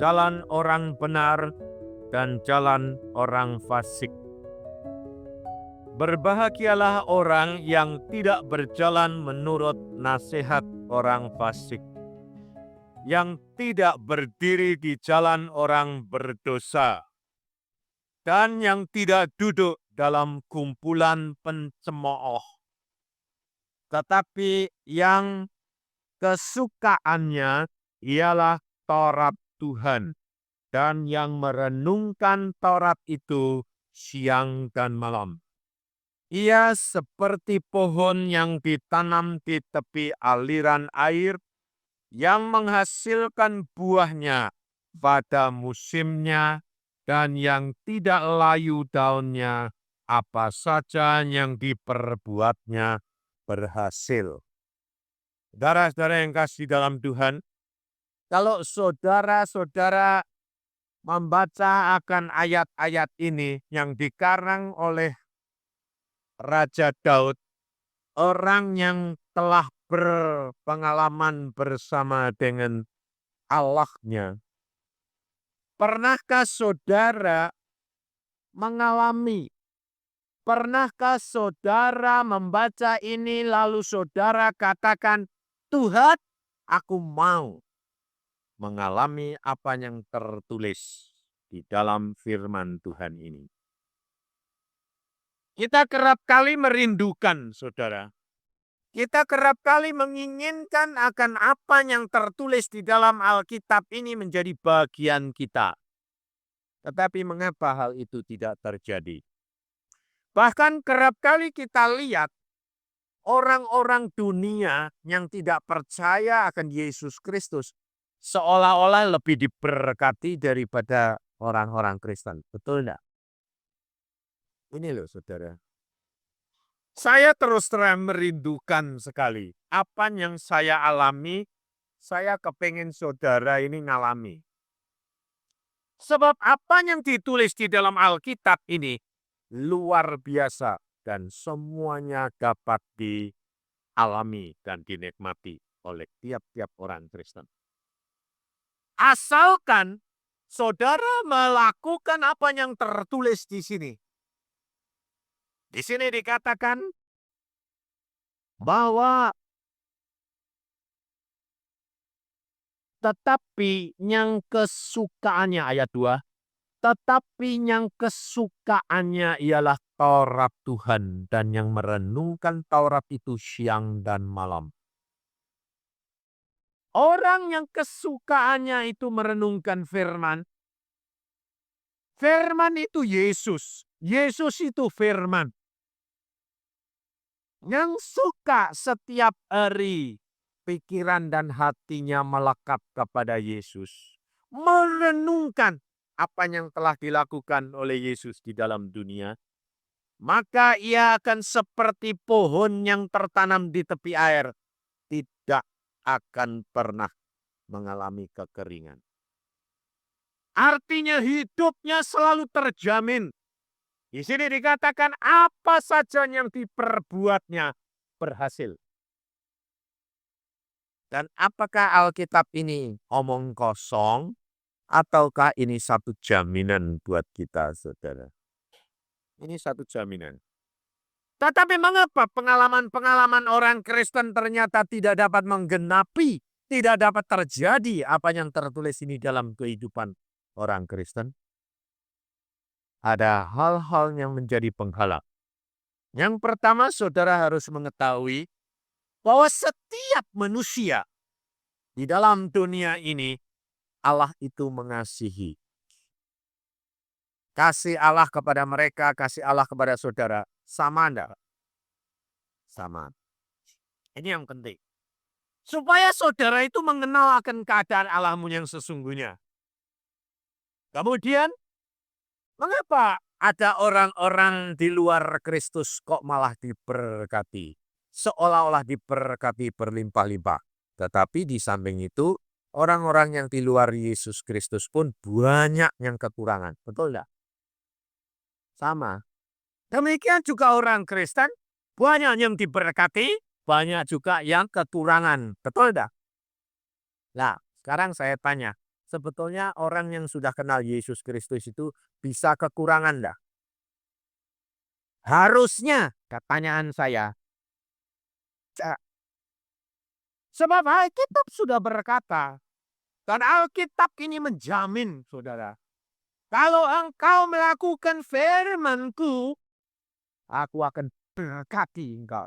jalan orang benar, dan jalan orang fasik. Berbahagialah orang yang tidak berjalan menurut nasihat orang fasik, yang tidak berdiri di jalan orang berdosa, dan yang tidak duduk dalam kumpulan pencemooh, tetapi yang kesukaannya ialah Taurat Tuhan, dan yang merenungkan Taurat itu siang dan malam. Ia seperti pohon yang ditanam di tepi aliran air, yang menghasilkan buahnya pada musimnya, dan yang tidak layu daunnya, apa saja yang diperbuatnya berhasil. Saudara-saudara yang kasih dalam Tuhan, kalau saudara-saudara membaca akan ayat-ayat ini yang dikarang oleh Raja Daud, orang yang telah berpengalaman bersama dengan Allahnya. Pernahkah saudara mengalami, pernahkah saudara membaca ini lalu saudara katakan, Tuhan, aku mau mengalami apa yang tertulis di dalam firman Tuhan ini. Kita kerap kali merindukan, saudara. Kita kerap kali menginginkan akan apa yang tertulis di dalam Alkitab ini menjadi bagian kita. Tetapi mengapa hal itu tidak terjadi? Bahkan kerap kali kita lihat orang-orang dunia yang tidak percaya akan Yesus Kristus seolah-olah lebih diberkati daripada orang-orang Kristen. Betul enggak? Ini loh saudara. Saya terus terang merindukan sekali apa yang saya alami, saya kepengen saudara ini ngalami. Sebab apa yang ditulis di dalam Alkitab ini luar biasa dan semuanya dapat dialami dan dinikmati oleh tiap-tiap orang Kristen. Asalkan saudara melakukan apa yang tertulis di sini. Di sini dikatakan bahwa tetapi yang kesukaannya ayat 2, tetapi yang kesukaannya ialah Taurat Tuhan, dan yang merenungkan Taurat itu siang dan malam. Orang yang kesukaannya itu merenungkan firman. Firman itu Yesus. Yesus itu firman. Yang suka setiap hari pikiran dan hatinya melekat kepada Yesus. Merenungkan apa yang telah dilakukan oleh Yesus di dalam dunia. Maka ia akan seperti pohon yang tertanam di tepi air. Tidak akan pernah mengalami kekeringan. Artinya hidupnya selalu terjamin. Di sini dikatakan apa saja yang diperbuatnya berhasil. Dan apakah Alkitab ini omong kosong ataukah ini satu jaminan buat kita, saudara? Ini satu jaminan. Tetapi mengapa pengalaman-pengalaman orang Kristen ternyata tidak dapat menggenapi, tidak dapat terjadi apa yang tertulis ini dalam kehidupan orang Kristen? Ada hal-hal yang menjadi penghalang. Yang pertama, saudara harus mengetahui bahwa setiap manusia di dalam dunia ini, Allah itu mengasihi. Kasih Allah kepada mereka, kasih Allah kepada saudara, sama enggak? Sama. Ini yang penting. Supaya saudara itu mengenal akan keadaan Allahmu yang sesungguhnya. Kemudian, mengapa ada orang-orang di luar Kristus kok malah diberkati? Seolah-olah diberkati berlimpah-limpah. Tetapi di samping itu, orang-orang yang di luar Yesus Kristus pun banyak yang kekurangan. Betul enggak? Sama. Demikian juga orang Kristen, banyak yang diberkati, banyak juga yang kekurangan. Betul enggak? Nah, sekarang saya tanya, Sebetulnya orang yang sudah kenal Yesus Kristus itu bisa kekurangan dah. Harusnya, pertanyaan saya. Sebab Alkitab sudah berkata, dan Alkitab ini menjamin, saudara. Kalau engkau melakukan firman-Ku, aku akan berkati engkau.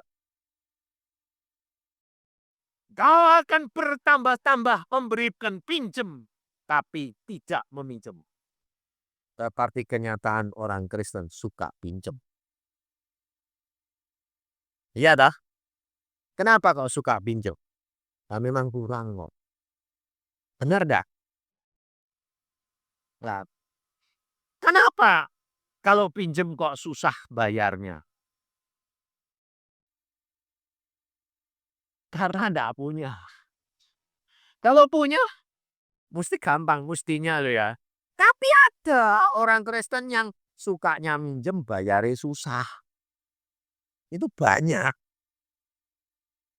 Kau akan bertambah-tambah memberikan pinjam, tapi tidak meminjam. Seperti kenyataan orang Kristen suka pinjam. Iya dah. Kenapa kau suka pinjam? Nah, memang kurang kok. Benar dah? Nah, kenapa kalau pinjam kok susah bayarnya? Karena enggak punya. Kalau punya, mesti gampang, mestinya lo ya. Tapi ada orang Kristen yang sukanya minjem bayarnya susah. Itu banyak.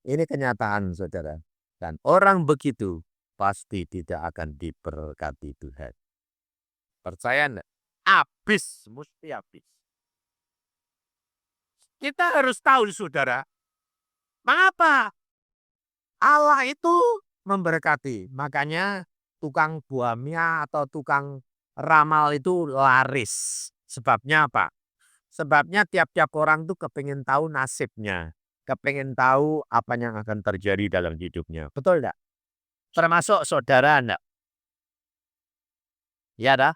Ini kenyataan, saudara. Dan orang begitu pasti tidak akan diberkati Tuhan. Percaya enggak? Habis, mesti habis. Kita harus tahu, saudara, mengapa Allah itu memberkati. Makanya tukang buamia atau tukang ramal itu laris. Sebabnya apa? Sebabnya tiap-tiap orang tuh kepengen tahu nasibnya. Kepengen tahu apa yang akan terjadi dalam hidupnya. Betul enggak? Termasuk saudara enggak? Ya dah.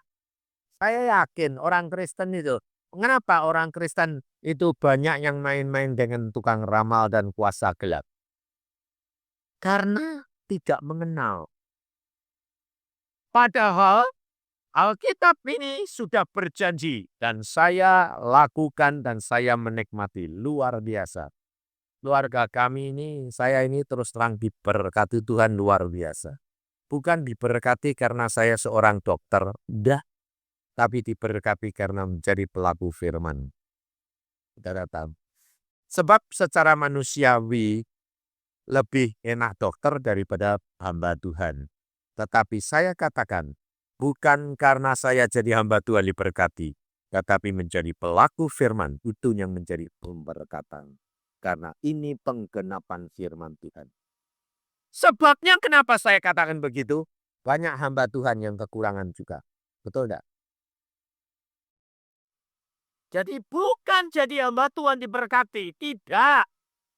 Saya yakin orang Kristen itu. Kenapa orang Kristen itu banyak yang main-main dengan tukang ramal dan kuasa gelap? Karena tidak mengenal. Padahal Alkitab ini sudah berjanji dan saya lakukan dan saya menikmati luar biasa. Keluarga kami ini, saya ini terus terang diberkati Tuhan luar biasa. Bukan diberkati karena saya seorang dokter, enggak. Tapi diberkati karena menjadi pelaku firman. Saudara tahu. Sebab secara manusiawi lebih enak dokter daripada hamba Tuhan. Tetapi saya katakan, bukan karena saya jadi hamba Tuhan diberkati, tetapi menjadi pelaku firman itu yang menjadi pemberkatan. Karena ini penggenapan firman Tuhan. Sebabnya kenapa saya katakan begitu? Banyak hamba Tuhan yang kekurangan juga. Betul enggak? Jadi bukan jadi hamba Tuhan diberkati. Tidak.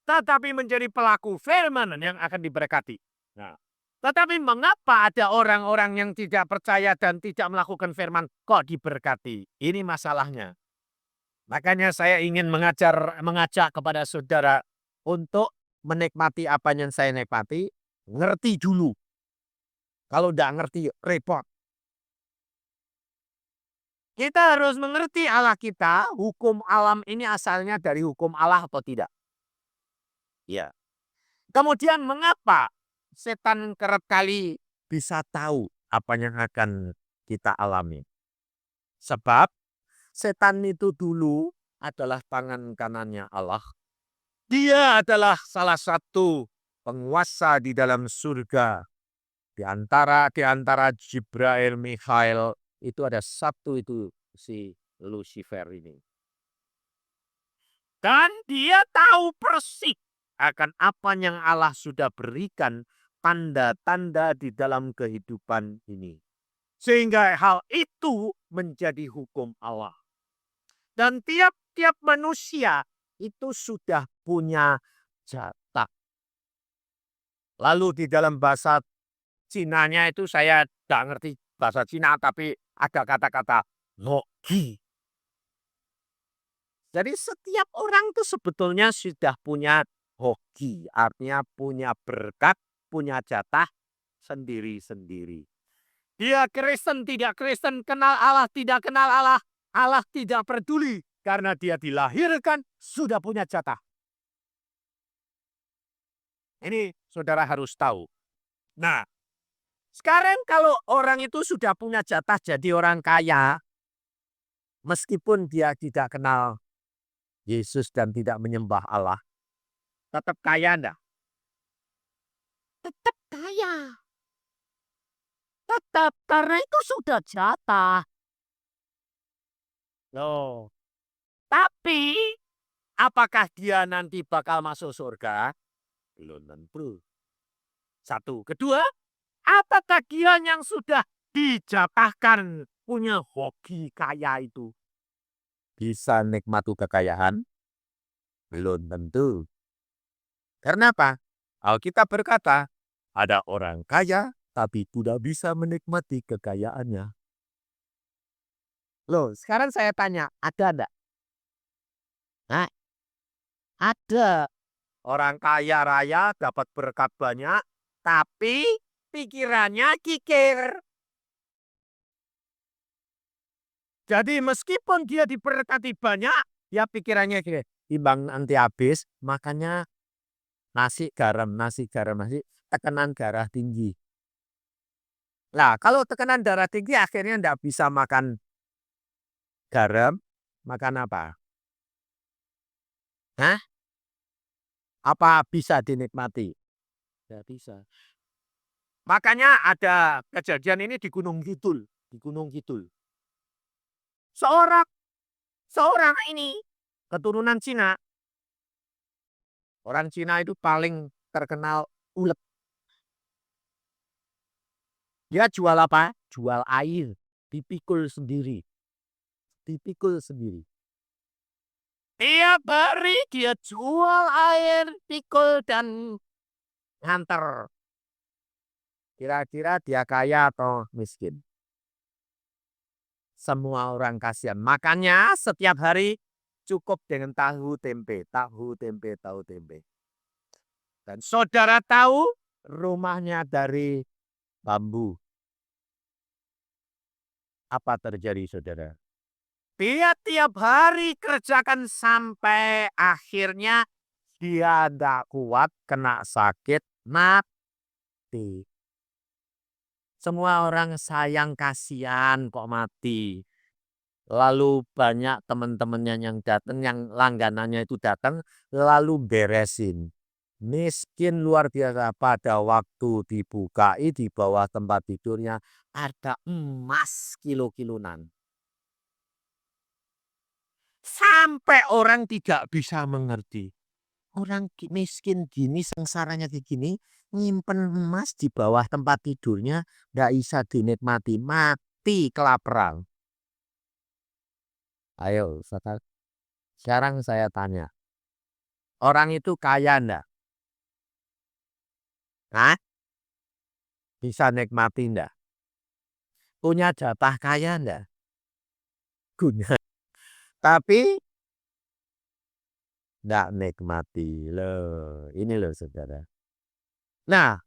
Tetapi menjadi pelaku firman yang akan diberkati. Nah, tetapi mengapa ada orang-orang yang tidak percaya dan tidak melakukan firman kok diberkati? Ini masalahnya. Makanya saya ingin mengajak kepada saudara untuk menikmati apa yang saya nikmati, ngerti dulu. Kalau tidak ngerti, repot. Kita harus mengerti Allah kita, hukum alam ini asalnya dari hukum Allah atau tidak. Ya. Kemudian mengapa setan kerap kali bisa tahu apa yang akan kita alami? Sebab setan itu dulu adalah tangan kanannya Allah. Dia adalah salah satu penguasa di dalam surga. Di antara Jibril, Mikhail itu ada satu itu si Lucifer ini. Dan dia tahu persis akan apa yang Allah sudah berikan tanda-tanda di dalam kehidupan ini. Sehingga hal itu menjadi hukum Allah. Dan tiap-tiap manusia itu sudah punya jatah. Lalu di dalam bahasa Cinanya itu saya tidak ngerti bahasa Cina, tapi ada kata-kata logi. Jadi setiap orang itu sebetulnya sudah punya hoki, artinya punya berkat, punya jatah sendiri-sendiri. Dia Kristen, tidak Kristen, kenal Allah, tidak kenal Allah, Allah tidak peduli karena dia dilahirkan sudah punya jatah. Ini saudara harus tahu. Nah, sekarang kalau orang itu sudah punya jatah jadi orang kaya, meskipun dia tidak kenal Yesus dan tidak menyembah Allah, tetap kaya enggak? Tetap kaya. Tetap, karena itu sudah jatah. Loh, tapi apakah dia nanti bakal masuk surga? Belum tentu. Satu. Kedua, apakah dia yang sudah dijatahkan punya hoki kaya itu bisa nikmati kekayaan? Belum tentu. Karena apa? Alkitab berkata, ada orang kaya tapi tidak bisa menikmati kekayaannya. Loh, sekarang saya tanya, ada enggak? Nah, ada. Orang kaya raya dapat berkat banyak, tapi pikirannya kikir. Jadi meskipun dia diberkati banyak, ya pikirannya kikir. Timbang nanti habis, makanya nasi garam, tekanan darah tinggi. Nah, kalau tekanan darah tinggi akhirnya tidak bisa makan garam, makan apa? Hah? Apa bisa dinikmati? Tidak bisa. Makanya ada kejadian ini di Gunung Kidul. Di Gunung Kidul. Seorang ini keturunan Cina. Orang Cina itu paling terkenal ulet. Dia jual apa? Jual air. Dipikul sendiri. Dipikul sendiri. Tiap hari dia jual air, pikul, dan nganter. Kira-kira dia kaya atau miskin? Semua orang kasihan. Makanya setiap hari cukup dengan tahu tempe. Tahu tempe, tahu tempe. Dan saudara tahu rumahnya dari bambu. Apa terjadi saudara? Dia tiap hari kerjakan sampai akhirnya dia tidak kuat, kena sakit, mati. Semua orang sayang kasihan kok mati. Lalu banyak teman-temannya yang datang, yang langganannya itu datang, lalu beresin. Miskin luar biasa, pada waktu dibukai di bawah tempat tidurnya ada emas kilo-kilonan. Sampai orang tidak bisa mengerti. Orang miskin gini, sengsaranya kayak gini, nyimpen emas di bawah tempat tidurnya, tidak bisa dinikmati, mati kelaparan. Ayo, sekarang saya tanya, orang itu kaya enggak? Hah? Bisa nikmati enggak? Punya jatah kaya enggak? Punya. Tapi enggak nikmati. Loh, ini loh saudara. Nah,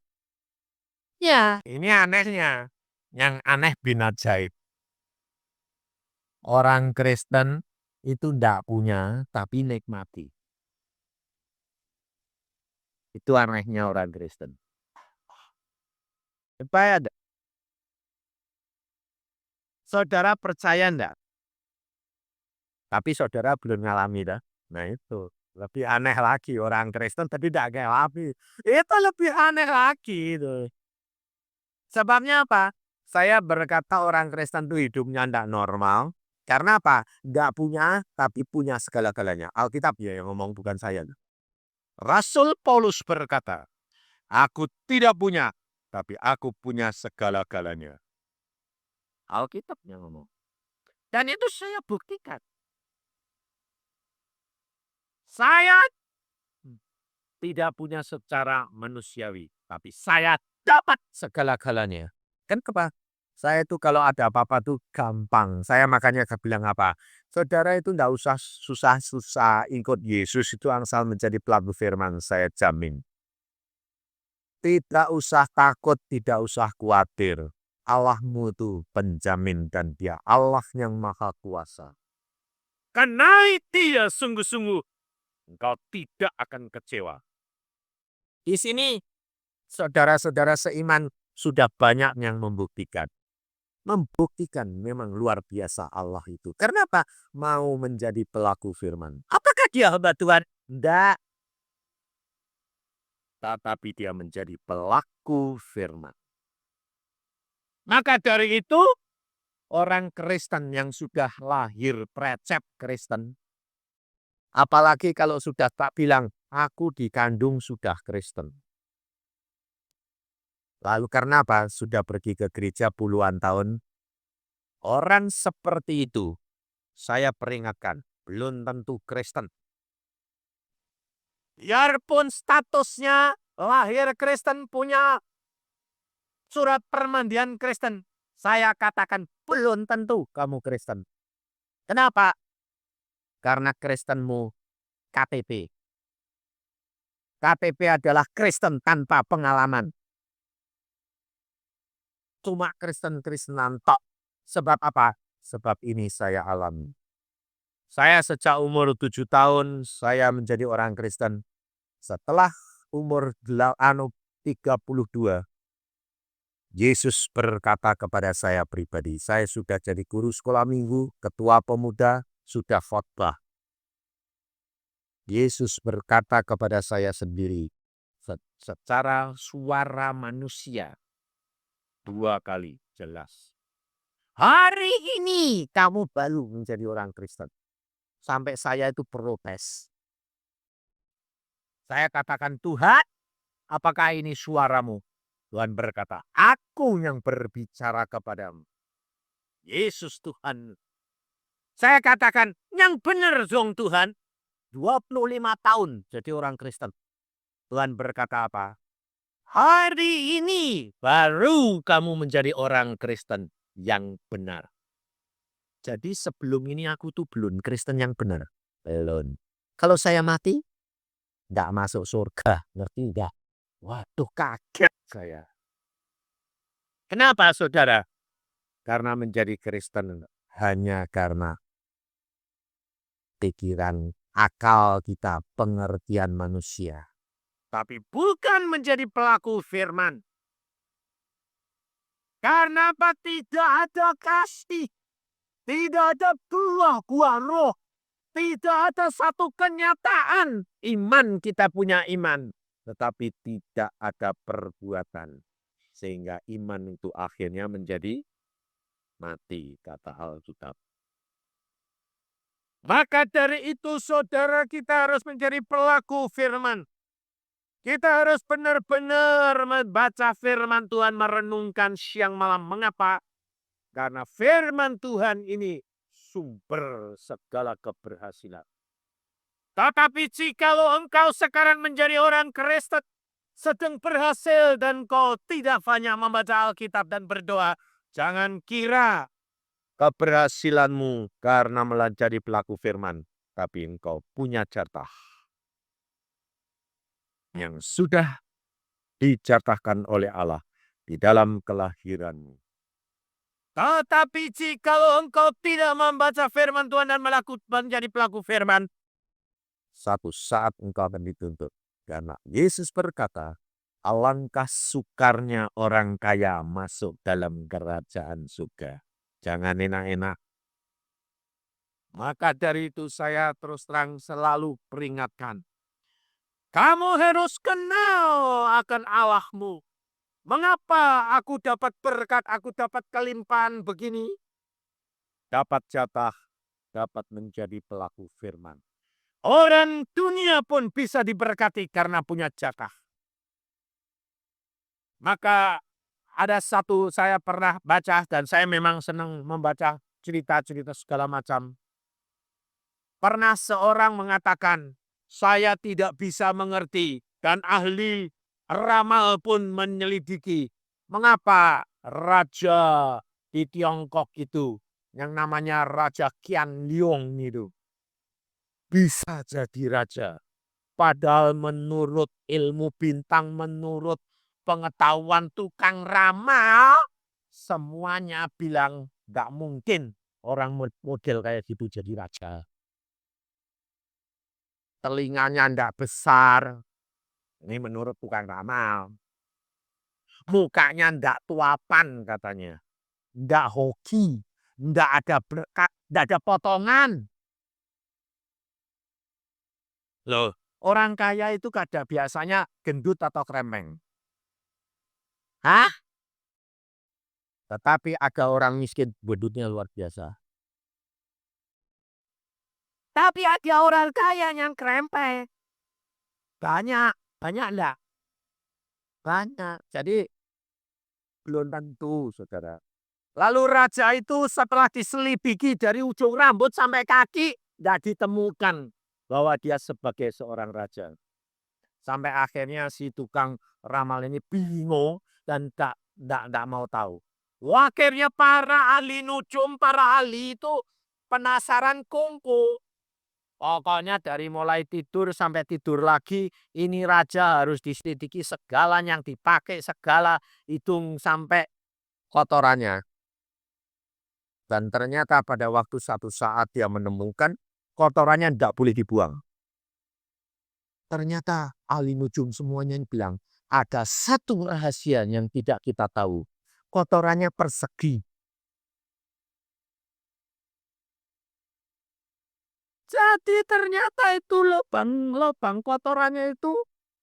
ya ini anehnya. Yang aneh bin ajaib. Orang Kristen itu enggak punya, tapi nikmati. Itu anehnya orang Kristen. Supaya ada. Saudara percaya enggak? Tapi saudara belum ngalami dah. Nah itu. Lebih aneh lagi orang Kristen tapi tidak ngalami. Itu lebih aneh lagi itu. Sebabnya apa? Saya berkata orang Kristen itu hidupnya tidak normal. Karena apa? Tidak punya tapi punya segala-galanya. Alkitab ya yang ngomong, bukan saya. Rasul Paulus berkata, aku tidak punya tapi aku punya segala-galanya. Alkitab yang ngomong. Dan itu saya buktikan. Saya tidak punya secara manusiawi, tapi saya dapat segala-galanya. Kan apa? Saya itu kalau ada apa-apa tuh gampang. Saya makanya bilang apa? Saudara itu enggak usah susah-susah ikut Yesus, itu asal menjadi pelaku firman, saya jamin. Tidak usah takut, tidak usah khawatir. Allahmu itu penjamin dan dia Allah yang maha kuasa. Kenai dia sungguh-sungguh, engkau tidak akan kecewa. Di sini saudara-saudara seiman sudah banyak yang membuktikan. Membuktikan memang luar biasa Allah itu. Karena apa? Mau menjadi pelaku firman. Apakah dia hamba Tuhan? Tidak. Tetapi dia menjadi pelaku firman. Maka dari itu, orang Kristen yang sudah lahir precep Kristen, apalagi kalau sudah tak bilang, aku dikandung sudah Kristen. Lalu karena apa? Sudah pergi ke gereja puluhan tahun. Orang seperti itu, saya peringatkan, belum tentu Kristen. Biarpun statusnya lahir Kristen, punya surat permandian Kristen, saya katakan belum tentu kamu Kristen. Kenapa? Karena Kristenmu KTP. KTP adalah Kristen tanpa pengalaman. Cuma Kristen-Kristenan tok. Sebab apa? Sebab ini saya alami. Saya sejak umur 7 tahun, saya menjadi orang Kristen. Setelah umur 32, Yesus berkata kepada saya pribadi, saya sudah jadi guru sekolah minggu, ketua pemuda, sudah khotbah. Yesus berkata kepada saya sendiri, secara suara manusia, 2 kali jelas. Hari ini kamu baru menjadi orang Kristen. Sampai saya itu protes. Saya katakan, Tuhan, apakah ini suaramu? Tuhan berkata, aku yang berbicara kepadamu. Yesus Tuhan. Saya katakan, yang benar dong Tuhan. 25 tahun jadi orang Kristen. Tuhan berkata apa? Hari ini baru kamu menjadi orang Kristen yang benar. Jadi sebelum ini aku tuh belum Kristen yang benar. Belum. Kalau saya mati, nggak masuk surga. Ngerti nggak? Waduh, kaget saya. Kenapa saudara? Karena menjadi Kristen hanya karena pikiran, akal kita, pengertian manusia. Tapi bukan menjadi pelaku firman. Karena apa? Tidak ada kasih. Tidak ada buah roh. Tidak ada satu kenyataan. Iman, kita punya iman. Tetapi tidak ada perbuatan. Sehingga iman itu akhirnya menjadi mati, kata Alkitab. Maka dari itu saudara, kita harus menjadi pelaku firman. Kita harus benar-benar membaca firman Tuhan, merenungkan siang malam. Mengapa? Karena firman Tuhan ini sumber segala keberhasilan. Tetapi jikalau engkau sekarang menjadi orang Kristen, sedang berhasil dan kau tidak banyak membaca Alkitab dan berdoa, jangan kira keberhasilanmu karena menjadi pelaku firman, tapi engkau punya jatah yang sudah dijatahkan oleh Allah di dalam kelahiranmu. Tetapi jikalau engkau tidak membaca firman Tuhan dan menjadi pelaku firman, satu saat engkau akan dituntut. Karena Yesus berkata, alangkah sukarnya orang kaya masuk dalam kerajaan surga. Jangan enak-enak. Maka dari itu saya terus terang selalu peringatkan. Kamu harus kenal akan Allahmu. Mengapa aku dapat berkat, aku dapat kelimpahan begini? Dapat jatah, dapat menjadi pelaku firman. Orang dunia pun bisa diberkati karena punya jatah. Maka ada satu saya pernah baca dan saya memang senang membaca cerita-cerita segala macam. Pernah seorang mengatakan, saya tidak bisa mengerti dan ahli ramal pun menyelidiki. Mengapa raja di Tiongkok itu yang namanya Raja Qianlong itu bisa jadi raja? Padahal menurut ilmu bintang, menurut pengetahuan tukang ramal, semuanya bilang gak mungkin orang model kayak gitu jadi raja. Telinganya ndak besar. Ini menurut tukang ramal. Mukanya ndak tuapan katanya. Ndak hoki. Ndak ada potongan. Loh, orang kaya itu kadang biasanya gendut atau kremeng. Hah? Tetapi ada orang miskin bedutnya luar biasa. Tapi ada orang kaya yang krempek. Banyak enggak? Banyak. Jadi belum tentu, saudara. Lalu raja itu setelah diselidiki dari ujung rambut sampai kaki, tidak ditemukan bahwa dia sebagai seorang raja. Sampai akhirnya si tukang ramal ini bingung dan tidak mau tahu. Akhirnya para ahli nujum, para ahli itu penasaran kungku. Pokoknya dari mulai tidur sampai tidur lagi, ini raja harus diselidiki segala yang dipakai, segala hidung sampai kotorannya. Dan ternyata pada waktu satu saat dia menemukan kotorannya tidak boleh dibuang. Ternyata ahli nujum semuanya bilang, ada satu rahasia yang tidak kita tahu. Kotorannya persegi. Jadi ternyata itu lubang kotorannya itu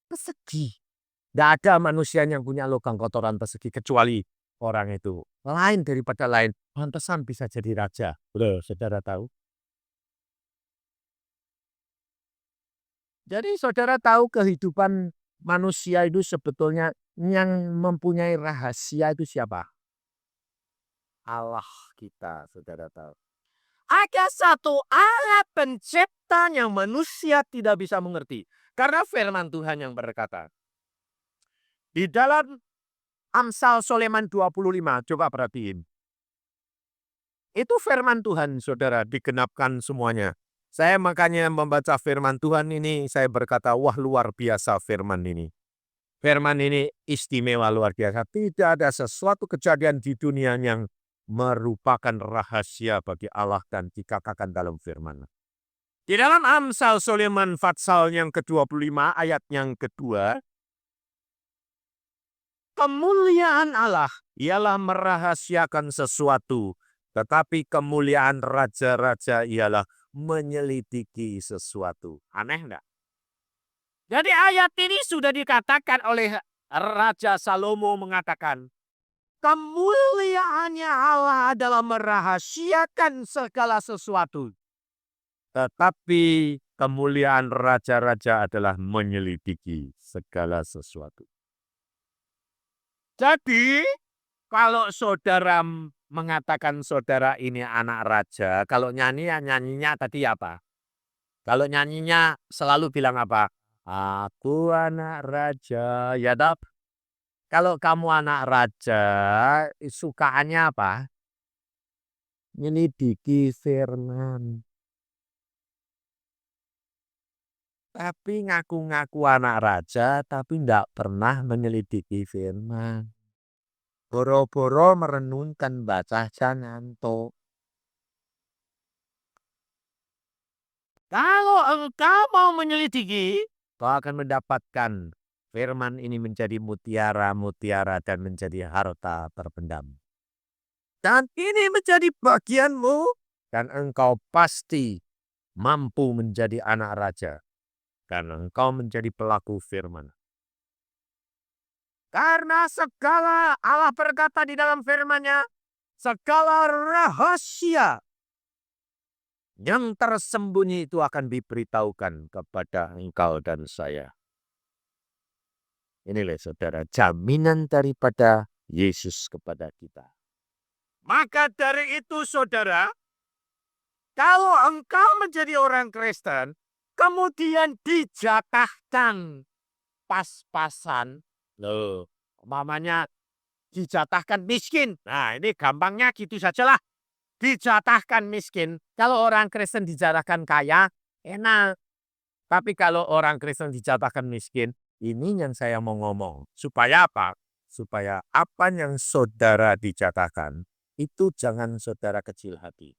persegi. Tidak ada manusia yang punya lubang kotoran persegi kecuali orang itu. Lain daripada lain. Pantesan bisa jadi raja. Bro, saudara tahu? Jadi saudara tahu kehidupan manusia itu sebetulnya yang mempunyai rahasia itu siapa? Allah kita, saudara tahu. Ada satu alat pencipta yang manusia tidak bisa mengerti. Karena firman Tuhan yang berkata. Di dalam Amsal Soleman 25, coba perhatiin. Itu firman Tuhan, saudara, digenapkan semuanya. Saya makanya membaca firman Tuhan ini, saya berkata, wah luar biasa firman ini. Firman ini istimewa luar biasa. Tidak ada sesuatu kejadian di dunia yang merupakan rahasia bagi Allah dan dikatakan dalam firman. Di dalam Amsal Soleman Fatsal yang ke-25 ayat yang kedua, kemuliaan Allah ialah merahasiakan sesuatu, tetapi kemuliaan raja-raja ialah menyelidiki sesuatu. Aneh enggak? Jadi ayat ini sudah dikatakan oleh Raja Salomo mengatakan, kemuliaannya Allah adalah merahasiakan segala sesuatu. Tetapi kemuliaan raja-raja adalah menyelidiki segala sesuatu. Jadi, kalau saudara mengatakan saudara ini anak raja, kalau nyanyi ya nyanyinya tadi apa? Kalau nyanyinya selalu bilang apa? Aku anak raja, ya dap. Kalau kamu anak raja, sukaannya apa? Menyelidiki firman. Tapi ngaku-ngaku anak raja, tapi tidak pernah menyelidiki firman. Boro-boro merenungkan baca janganto. Kalau engkau mau menyelidiki, kau akan mendapatkan firman ini menjadi mutiara-mutiara dan menjadi harta terpendam. Dan ini menjadi bagianmu, dan engkau pasti mampu menjadi anak raja. Karena engkau menjadi pelaku firman. Karena segala Allah berkata di dalam firman-Nya, segala rahasia yang tersembunyi itu akan diberitahukan kepada engkau dan saya. Inilah saudara jaminan daripada Yesus kepada kita. Maka dari itu saudara, kalau engkau menjadi orang Kristen, kemudian dijatahkan pas-pasan, loh, umpamanya dijatahkan miskin. Nah, ini gampangnya gitu sajalah. Dijatahkan miskin. Kalau orang Kristen dijatahkan kaya, enak. Tapi kalau orang Kristen dijatahkan miskin, ini yang saya mau ngomong. Supaya apa? Supaya apa yang saudara dijatahkan, itu jangan saudara kecil hati.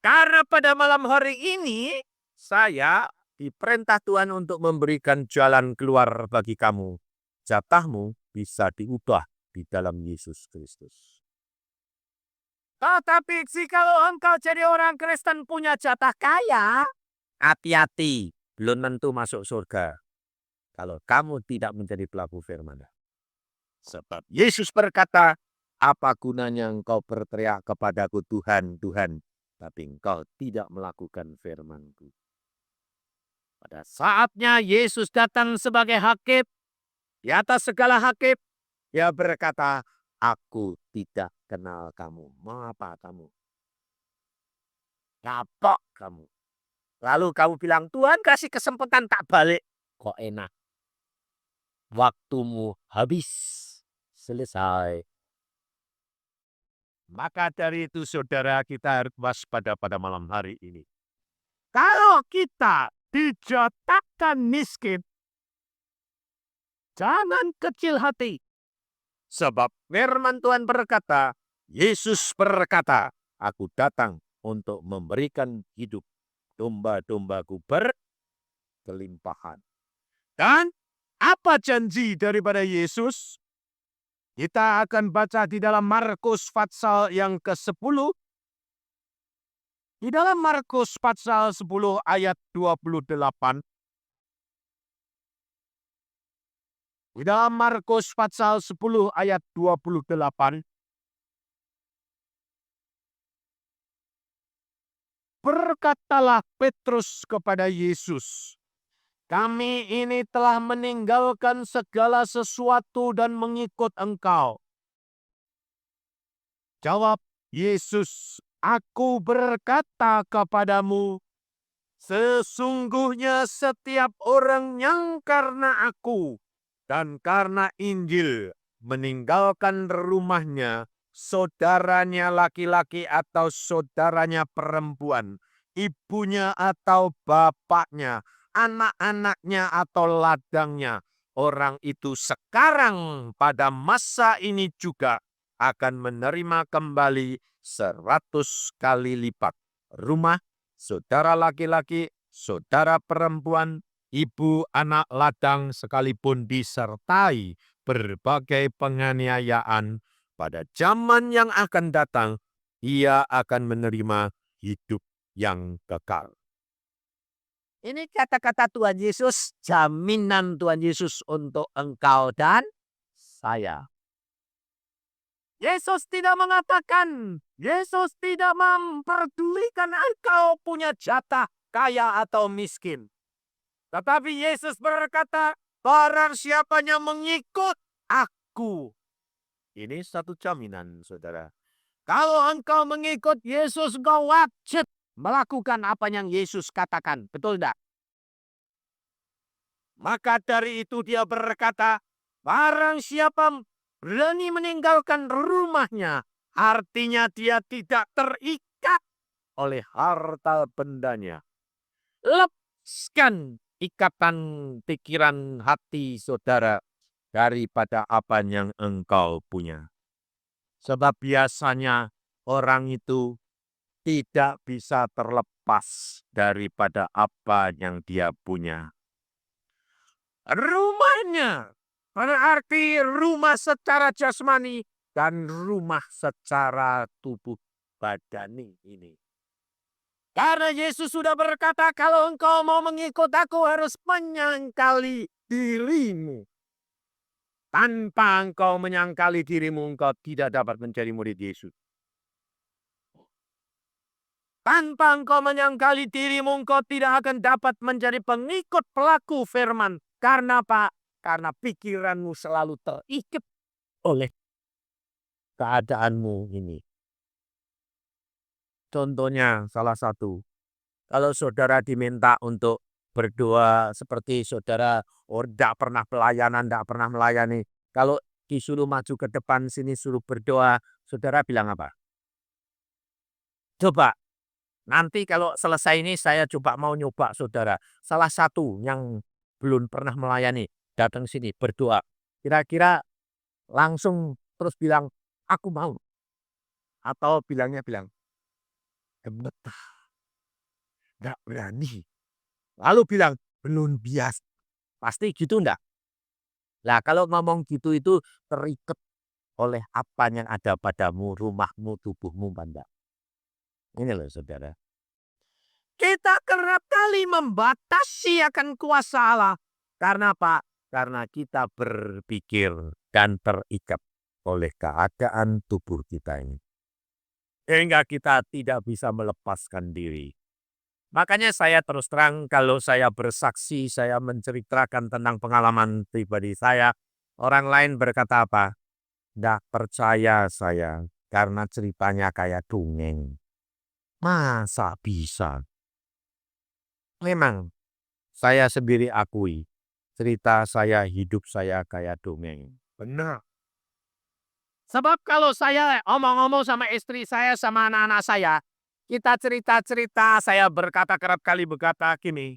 Karena pada malam hari ini, saya diperintah Tuhan untuk memberikan jalan keluar bagi kamu. Jatahmu bisa diubah di dalam Yesus Kristus. Tetapi jika engkau jadi orang Kristen punya jatah kaya, hati-hati, belum tentu masuk surga. Kalau kamu tidak menjadi pelaku firman. Sebab Yesus berkata, Apa gunanya engkau berteriak kepadaku, Tuhan, Tuhan, tapi engkau tidak melakukan firman-Ku. Pada saatnya Yesus datang sebagai hakim, di atas segala hakim, dia berkata, aku tidak kenal kamu. Mau apa kamu? Kapok kamu. Lalu kamu bilang, Tuhan kasih kesempatan tak balik. Kok enak? Waktumu habis. Selesai. Maka dari itu saudara, kita harus waspada pada malam hari ini. Kalau kita dijatakan miskin, jangan kecil hati. Sebab firman Tuhan berkata, Yesus berkata, aku datang untuk memberikan hidup domba-dombaku berkelimpahan. Dan apa janji daripada Yesus? Kita akan baca di dalam Markus pasal yang ke-10. Di dalam Markus pasal 10 ayat 28. Di dalam Markus pasal 10 ayat 28. Berkatalah Petrus kepada Yesus, kami ini telah meninggalkan segala sesuatu dan mengikut Engkau. Jawab Yesus, aku berkata kepadamu, sesungguhnya setiap orang yang karena aku dan karena Injil meninggalkan rumahnya, saudaranya laki-laki atau saudaranya perempuan, ibunya atau bapaknya, anak-anaknya atau ladangnya, orang itu sekarang pada masa ini juga akan menerima kembali 100 kali lipat. Rumah, saudara laki-laki, saudara perempuan, ibu, anak, ladang, sekalipun disertai berbagai penganiayaan, pada zaman yang akan datang, ia akan menerima hidup yang kekal. Ini kata-kata Tuhan Yesus, jaminan Tuhan Yesus untuk engkau dan saya. Yesus tidak mengatakan, Yesus tidak memperdulikan engkau punya jatah kaya atau miskin. Tetapi Yesus berkata, barang siapa yang mengikut aku. Ini satu jaminan, saudara. Kalau engkau mengikut Yesus, engkau wajib melakukan apa yang Yesus katakan. Betul tidak? Maka dari itu dia berkata, barang siapa berani meninggalkan rumahnya, artinya dia tidak terikat oleh harta bendanya. Lepaskan ikatan pikiran hati saudara daripada apa yang engkau punya. Sebab biasanya orang itu tidak bisa terlepas daripada apa yang dia punya. Rumahnya, berarti rumah secara jasmani dan rumah secara tubuh badani ini. Karena Yesus sudah berkata, kalau engkau mau mengikut aku harus menyangkali dirimu. Tanpa engkau menyangkali dirimu, engkau tidak dapat menjadi murid Yesus. Tanpa engkau menyangkali dirimu, engkau tidak akan dapat menjadi pengikut pelaku firman. Karena apa? Karena pikiranmu selalu terikat oleh keadaanmu ini. Contohnya salah satu, kalau saudara diminta untuk berdoa seperti saudara tidak pernah pelayanan, tidak pernah melayani. Kalau disuruh maju ke depan sini suruh berdoa, saudara bilang apa? Coba, nanti kalau selesai ini saya coba mau nyoba saudara. Salah satu yang belum pernah melayani, datang sini berdoa. Kira-kira langsung terus bilang, aku mau. Atau bilang, gemetar, nggak berani. Lalu bilang, belum biasa. Pasti gitu enggak? Nah kalau ngomong gitu itu terikat oleh apa yang ada padamu, rumahmu, tubuhmu, benda. Ini loh saudara. Kita kerap kali membatasi akan kuasa Allah. Karena apa? Karena kita berpikir dan terikat oleh keadaan tubuh kita ini. Sehingga kita tidak bisa melepaskan diri. Makanya saya terus terang kalau saya bersaksi, saya menceritakan tentang pengalaman pribadi saya, orang lain berkata apa? Nggak percaya saya karena ceritanya kayak dongeng. Masa bisa? Memang saya sendiri akui cerita saya, hidup saya kayak dongeng. Benar. Sebab kalau saya omong-omong sama istri saya, sama anak-anak saya, kita cerita-cerita, saya berkata kerap kali berkata gini,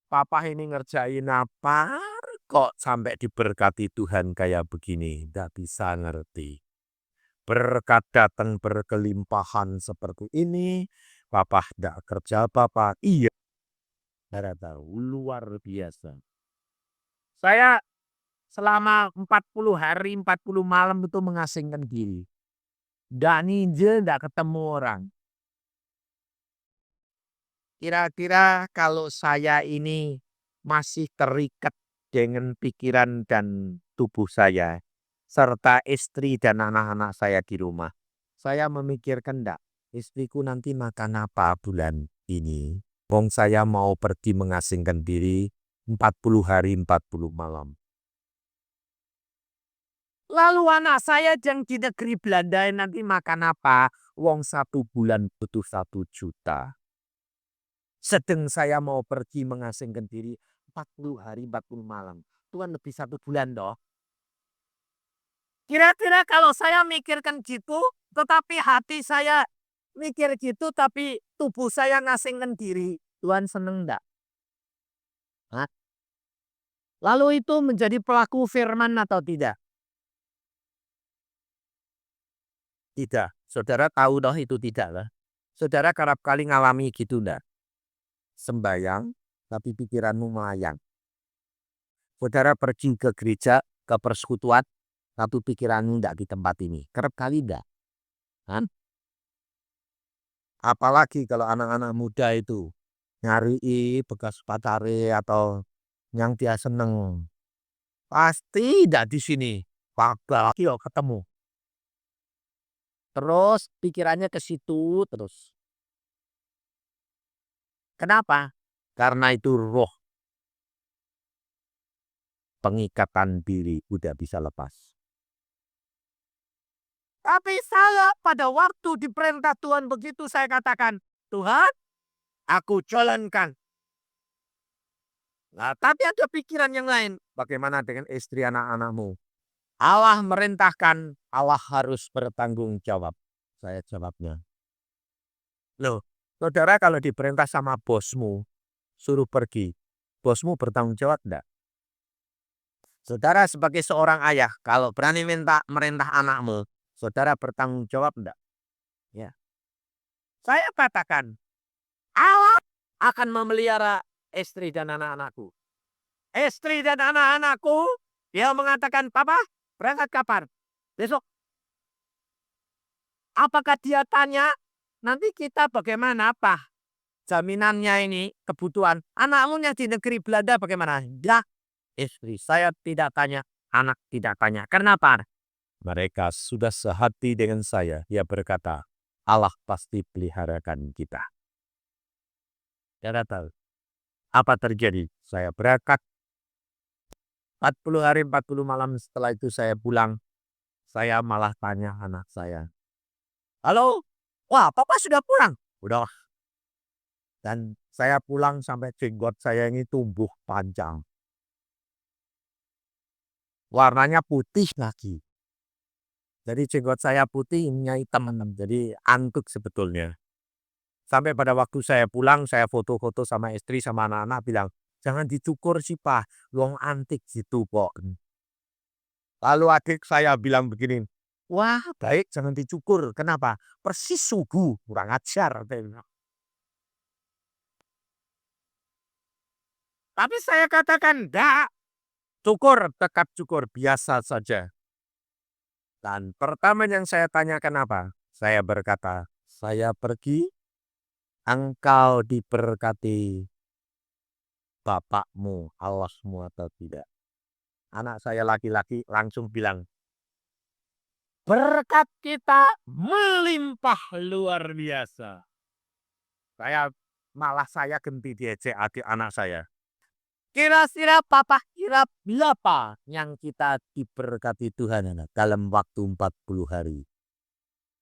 Papa ini ngerjain apa kok sampai diberkati Tuhan kayak begini? Nggak bisa ngerti. Berkat datang berkelimpahan seperti ini, Papa nggak kerja apa-apa. Iya, saya tahu, luar biasa. Saya selama 40 hari, 40 malam itu mengasingkan diri. Nggak ninjil, nggak ketemu orang. Kira-kira kalau saya ini masih terikat dengan pikiran dan tubuh saya, serta istri dan anak-anak saya di rumah, saya memikirkan enggak, istriku nanti makan apa bulan ini? Wong saya mau pergi mengasingkan diri 40 hari 40 malam. Lalu anak saya yang di negeri Belanda nanti makan apa? Wong 1 bulan butuh 1 juta. Sedang saya mau pergi mengasingkan diri 40 hari 40 malam. Tuhan lebih 1 bulan toh. Kira-kira kalau saya mikirkan gitu, tetapi hati saya mikir gitu, tapi tubuh saya ngasingkan diri. Tuhan seneng enggak? Hah? Lalu itu menjadi pelaku firman atau tidak? Tidak. Saudara tahu toh itu tidak lah. Saudara kerap kali ngalami gitu enggak? Sembayang, tapi pikiranmu melayang. Saudara pergi ke gereja, ke persekutuan, tapi pikiranmu enggak di tempat ini. Kerap kali enggak? Kan? Apalagi kalau anak-anak muda itu nyari bekas pacare atau yang dia seneng. Pasti enggak di sini. Apalagi yo ketemu. Terus pikirannya ke situ terus. Kenapa? Karena itu roh pengikatan diri udah bisa lepas. Tapi saya pada waktu diperintah Tuhan begitu saya katakan, Tuhan, aku jalankan. Nah, tapi ada pikiran yang lain. Bagaimana dengan istri anak-anakmu? Allah merintahkan, Allah harus bertanggung jawab. Saya jawabnya. Loh, saudara kalau diperintah sama bosmu, suruh pergi. Bosmu bertanggung jawab enggak? Saudara sebagai seorang ayah, kalau berani merintah anakmu, saudara bertanggung jawab enggak? Ya. Saya katakan, Allah akan memelihara istri dan anak-anakku. Istri dan anak-anakku, dia mengatakan, Papa, berangkat kapan? Besok. Apakah dia tanya, nanti kita bagaimana, Pak? Jaminannya ini, kebutuhan. Anakmu yang di negeri Belanda bagaimana? Ya, istri saya tidak tanya, anak tidak tanya. Kenapa? Mereka sudah sehati dengan saya. Dia berkata, Allah pasti peliharakan kita. Saya tahu. Apa terjadi? Saya berangkat 40 hari 40 malam setelah itu saya pulang. Saya malah tanya anak saya. Halo? Wah, Papa sudah pulang? Udah. Dan saya pulang sampai jenggot saya ini tumbuh panjang. Warnanya putih lagi. Jadi jenggot saya putih, ininya hitam. Jadi antuk sebetulnya. Sampai pada waktu saya pulang, saya foto-foto sama istri, sama anak-anak bilang, jangan dicukur sih Pak, wong antik gitu kok. Lalu adik saya bilang begini, wah baik jangan dicukur, kenapa? Persis sugu, kurang ajar. Tapi saya katakan, enggak, cukur, tetap cukur, biasa saja. Dan pertama yang saya tanyakan apa? Saya berkata, saya pergi, engkau diberkati bapakmu, Allahmu atau tidak. Anak saya laki-laki langsung bilang, berkat kita melimpah luar biasa. Saya genti diejek adik anak saya. Kira-kira papa kira berapa yang kita diberkati Tuhan dalam waktu 40 hari?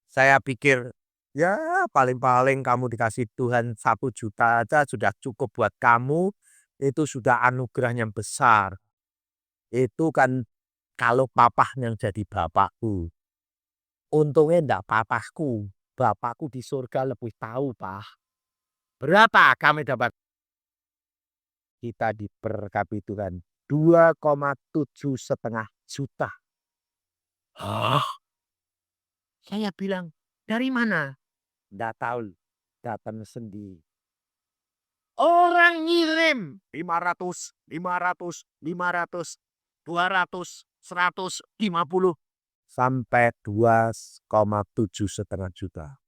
Saya pikir ya paling-paling kamu dikasih Tuhan 1 juta aja sudah cukup buat kamu. Itu sudah anugerah yang besar. Itu kan kalau papa yang jadi bapakku. Untungnya enggak papaku. Bapakku di surga lebih tahu, Pak. Berapa kami dapat? Kita diberkati Tuhan 2,7,5 juta. Hah? Saya bilang, dari mana? Nggak tahu, datang sendiri. Orang ngirim 500, 500, 500, 200, 150 sampai 2,7,5 juta.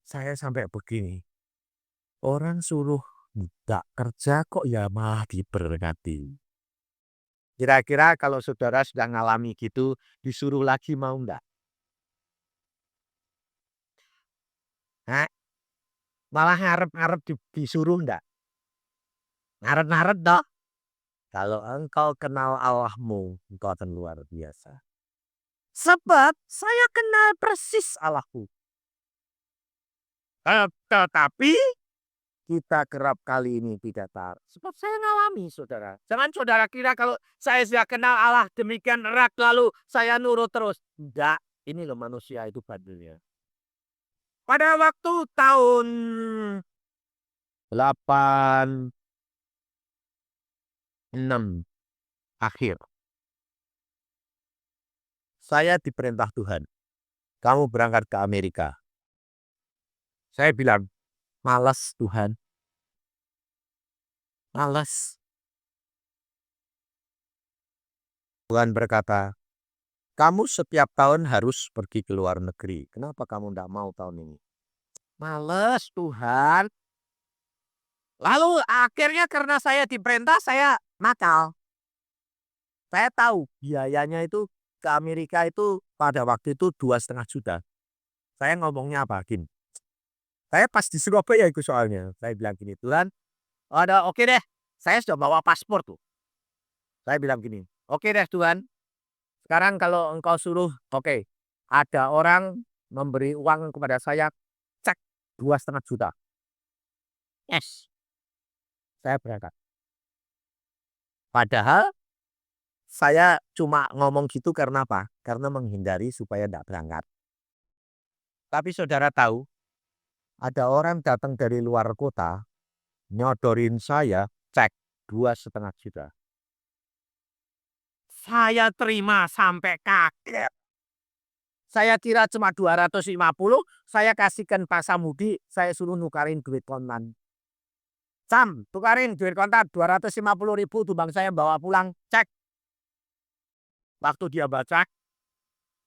Saya sampai begini. Orang suruh nggak kerja kok ya malah diberkati. Kira-kira kalau saudara sudah ngalami gitu, disuruh lagi mau enggak? Hah? Malah ngarep-ngarep disuruh enggak? Ngaret-ngaret dong. Kalau engkau kenal Allahmu, engkau akan luar biasa. Sebab saya kenal persis Allahku. Tetapi kita kerap kali ini tidak tahu. Sebab saya ngalami, saudara. Jangan saudara kira kalau saya sudah kenal Allah demikian erat lalu saya nurut terus. Enggak, ini loh manusia itu bandelnya. Pada waktu tahun 86 akhir. Saya diperintah Tuhan. Kamu berangkat ke Amerika. Saya bilang, malas Tuhan. Malas. Tuhan berkata, kamu setiap tahun harus pergi ke luar negeri. Kenapa kamu tidak mau tahun ini? Males Tuhan. Lalu akhirnya karena saya diperintah, saya nakal. Saya tahu biayanya itu ke Amerika itu pada waktu itu 2,5 juta. Saya ngomongnya apa? Gini. Saya pas di Surabaya itu soalnya. Saya bilang gini, Tuhan, ada oke deh. Saya sudah bawa paspor tuh. Saya bilang gini, oke deh Tuhan. Sekarang kalau engkau suruh, oke, ada orang memberi uang kepada saya, cek 2,5 juta. Yes. Saya berangkat. Padahal saya cuma ngomong gitu karena apa? Karena menghindari supaya tidak berangkat. Tapi saudara tahu, ada orang datang dari luar kota, nyodorin saya, cek 2,5 juta. Saya terima sampai kaget. Saya kira cuma 250, saya kasihkan Pak Samudi, saya suruh nukarin duit kontan. Sam, tukarin duit kontan 250.000 tuh bang saya bawa pulang, cek. Waktu dia baca,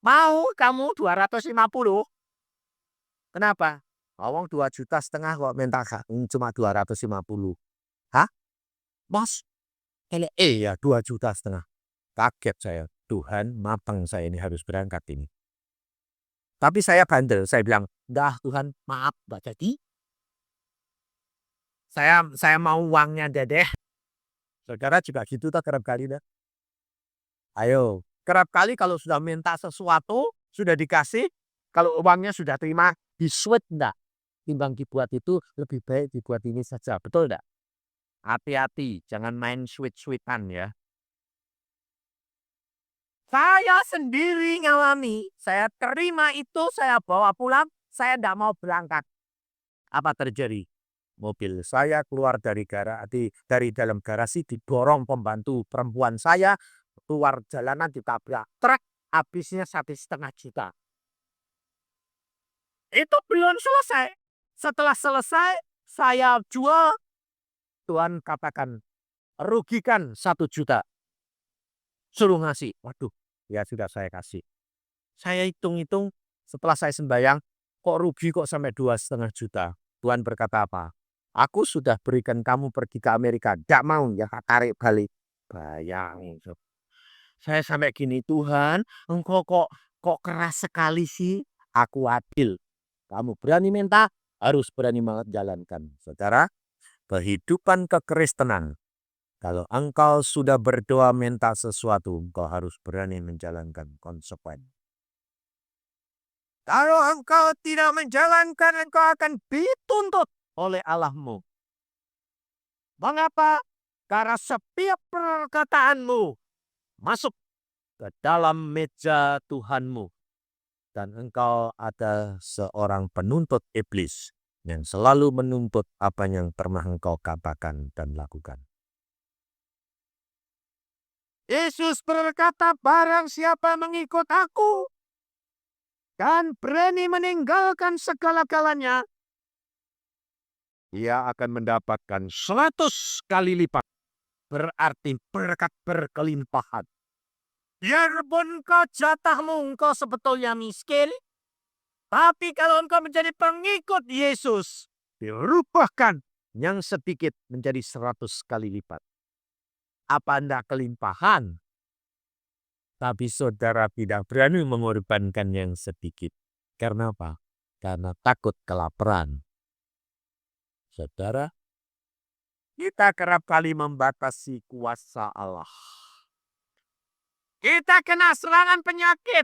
mau kamu 250? Kenapa? Awang 2,5 juta kok minta cuma 250. Hah? Bos? Ya 2,5 juta. Kaget saya. Tuhan, matang saya ini harus berangkat ini. Tapi saya bandel, saya bilang, "Dah Tuhan, maaf, Mbak jadi. Saya mau uangnya Dedeh." Saudara juga gitu tak kerap kali dah. Ayo, kerap kali kalau sudah minta sesuatu, sudah dikasih, kalau uangnya sudah terima, disuit enggak? Timbang dibuat itu lebih baik dibuat ini saja, betul enggak? Hati-hati, jangan main sweet-sweetan ya. Saya sendiri ngalami, saya terima itu, saya bawa pulang, saya tidak mau berangkat. Apa terjadi? Mobil saya keluar dari dalam garasi, didorong pembantu perempuan saya, keluar jalanan ditabrak truk, habisnya 1,5 juta. Itu belum selesai. Setelah selesai, saya jual, Tuhan katakan, rugikan 1 juta. Suruh ngasih. Waduh, ya sudah saya kasih. Saya hitung-hitung, setelah saya sembahyang, kok rugi kok sampai 2,5 juta. Tuhan berkata apa? Aku sudah berikan kamu pergi ke Amerika. Tidak mau ya tarik balik. Bayangin. Saya sampai gini, Tuhan, engkau kok Kok keras sekali sih? Aku adil. Kamu berani minta, harus berani menjalankan. Saudara, kehidupan kekristenan. Kalau engkau sudah berdoa minta sesuatu, engkau harus berani menjalankan konsekuen. Kalau engkau tidak menjalankan, engkau akan dituntut oleh Allahmu. Mengapa? Karena setiap perkataanmu masuk ke dalam meja Tuhanmu. Dan engkau ada seorang penuntut iblis yang selalu menuntut apa yang pernah engkau katakan dan lakukan. Yesus berkata, barang siapa mengikut aku dan berani meninggalkan segala-galanya, ia akan mendapatkan 100 kali lipat. Berarti berkat berkelimpahan. Biarpun kau jatahmu engkau sebetulnya miskin, tapi kalau engkau menjadi pengikut Yesus, dirubahkan yang sedikit menjadi 100 kali lipat. Apa anda kelimpahan? Tapi saudara tidak berani mengorbankan yang sedikit. Karena apa? Karena takut kelaparan. Saudara, kita kerap kali membatasi kuasa Allah. Kita kena serangan penyakit.